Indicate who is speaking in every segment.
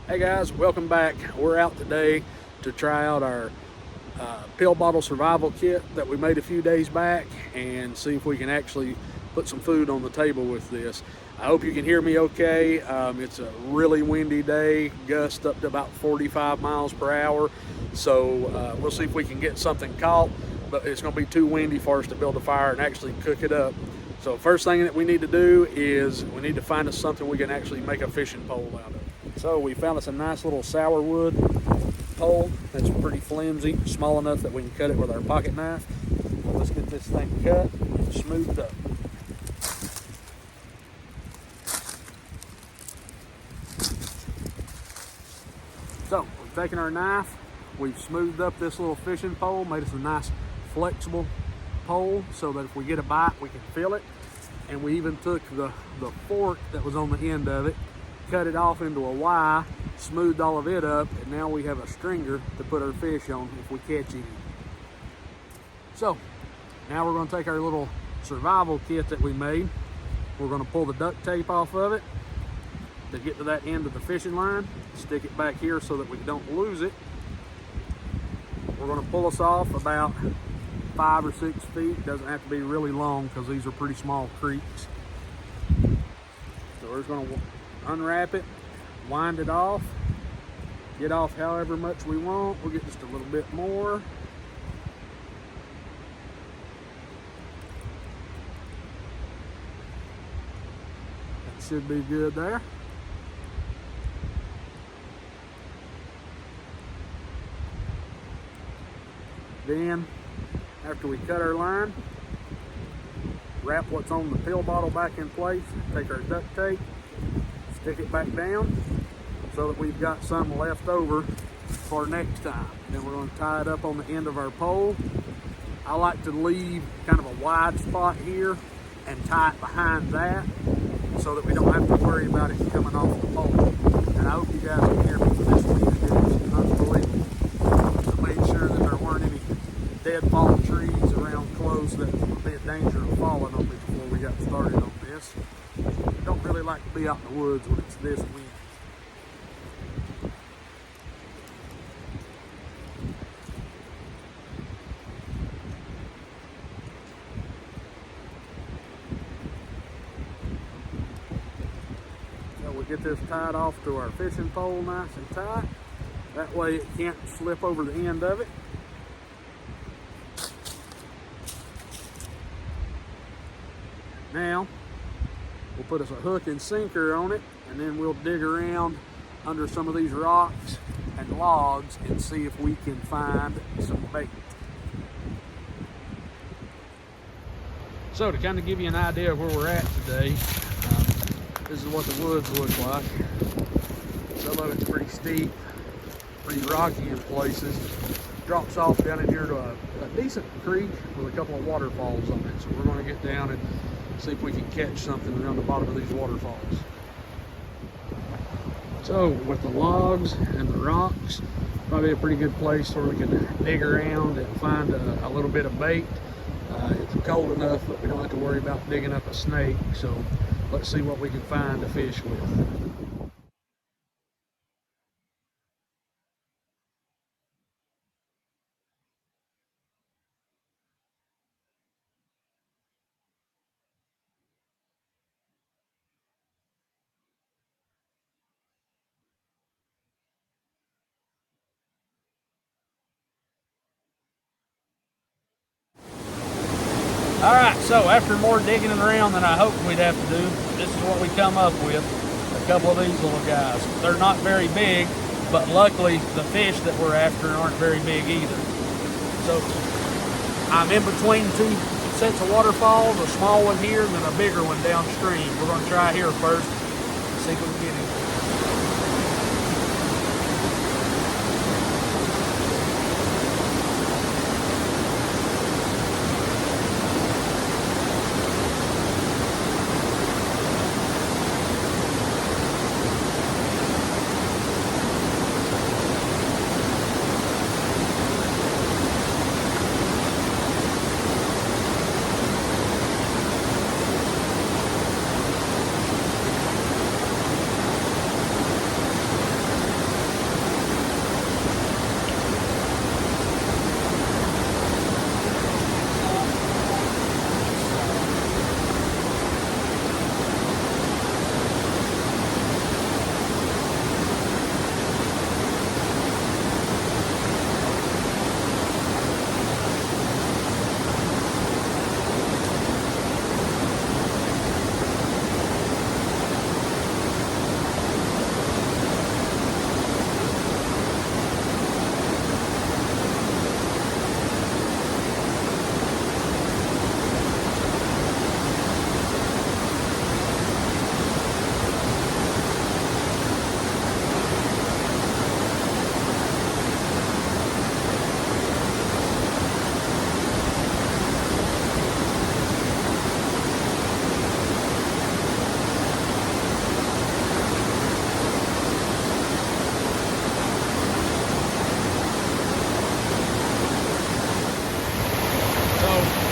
Speaker 1: Hey guys, welcome back. We're out today to try out our pill bottle survival kit that we made a few days back and see if we can actually put some food on the table with this. I hope you can hear me okay. It's a really windy day, gust up to about 45 miles per hour. So we'll see if we can get something caught, but it's going to be too windy for us to build a fire and actually cook it up. So first thing that we need to do is we need to find us something we can actually make a fishing pole out of. So we found us a nice little sourwood pole that's pretty flimsy, small enough that we can cut it with our pocket knife. Let's get this thing cut and smoothed up. So we've taken our knife, we've smoothed up this little fishing pole, made us a nice flexible pole so that if we get a bite we can feel it. And we even took the fork that was on the end of it, cut it off into a Y, smoothed all of it up, and now we have a stringer to put our fish on if we catch any. So now we're going to take our little survival kit that we made. We're going to pull the duct tape off of it to get to that end of the fishing line, stick it back here so that we don't lose it. We're going to pull us off about 5 or 6 feet. Doesn't have to be really long because these are pretty small creeks. So we're just going to unwrap it, wind it off, get off however much we want. We'll get just a little bit more. That should be good there. Then, after we cut our line, wrap what's on the pill bottle back in place, take our duct tape, stick it back down so that we've got some left over for next time. Then we're going to tie it up on the end of our pole. I like to leave kind of a wide spot here and tie it behind that so that we don't have to worry about it coming off the pole. And I hope you guys can hear me for this wind. It's unbelievable. I made sure that there weren't any dead fallen trees around close that would be in danger of falling on me before we got started on this. I don't really like to be out in the woods when it's this windy. So we get this tied off to our fishing pole nice and tight. That way it can't slip over the end of it. Now, we'll put us a hook and sinker on it, and then we'll dig around under some of these rocks and logs and see if we can find some bait. So to kind of give you an idea of where we're at today, this is what the woods look like. Some of it's pretty steep, pretty rocky in places. Drops off down in here to a decent creek with a couple of waterfalls on it. So we're going to get down and see if we can catch something around the bottom of these waterfalls. So with the logs and the rocks, probably a pretty good place where we can dig around and find a little bit of bait. It's cold enough that we don't have to worry about digging up a snake. So let's see what we can find to fish with. Alright, so after more digging around than I hoped we'd have to do, this is what we come up with. A couple of these little guys. They're not very big, but luckily the fish that we're after aren't very big either. So I'm in between two sets of waterfalls, a small one here and then a bigger one downstream. We're going to try here first and see if we can get him.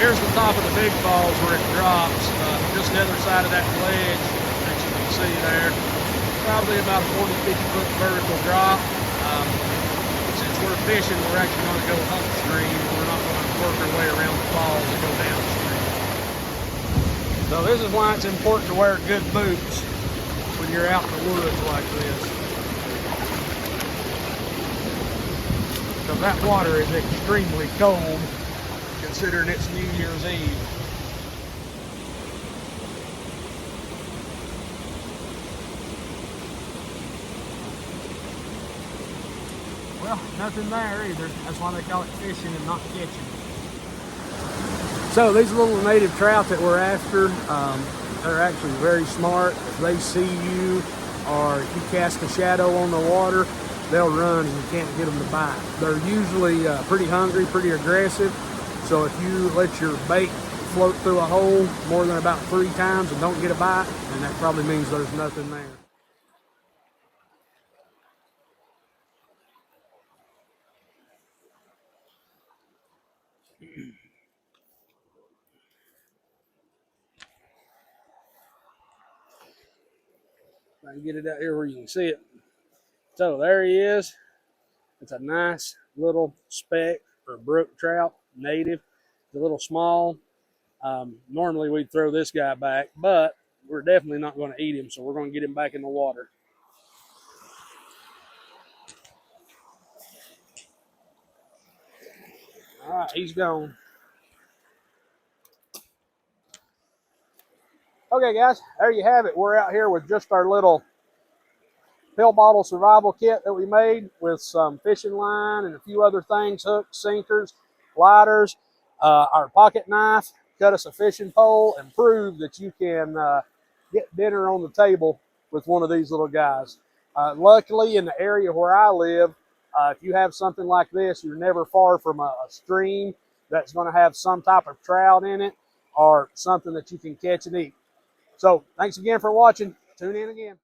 Speaker 1: Here's the top of the big falls where it drops, just the other side of that ledge that you can see there. Probably about a 40-50 foot vertical drop. Since we're fishing, we're actually going to go upstream. We're not going to work our way around the falls and go downstream. So this is why it's important to wear good boots when you're out in the woods like this. Because that water is extremely cold, considering it's New Year's Eve. Well, nothing there either. That's why they call it fishing and not catching. So these little native trout that we're after, they're actually very smart. If they see you or if you cast a shadow on the water, they'll run and you can't get them to bite. They're usually pretty hungry, pretty aggressive. So if you let your bait float through a hole more than about 3 times and don't get a bite, then that probably means there's nothing there. I can get it out here where you can see it. So there he is. It's a nice little speck or brook trout, native. It's a little small. Normally we'd throw this guy back, but we're definitely not going to eat him, so we're going to get him back in the water. All right, he's gone. Okay, guys, there you have it. We're out here with just our little pill bottle survival kit that we made with some fishing line and a few other things, hooks, sinkers, lighters, our pocket knife, cut us a fishing pole, and prove that you can get dinner on the table with one of these little guys. Luckily, in the area where I live, if you have something like this, you're never far from a stream that's going to have some type of trout in it or something that you can catch and eat. So thanks again for watching. Tune in again.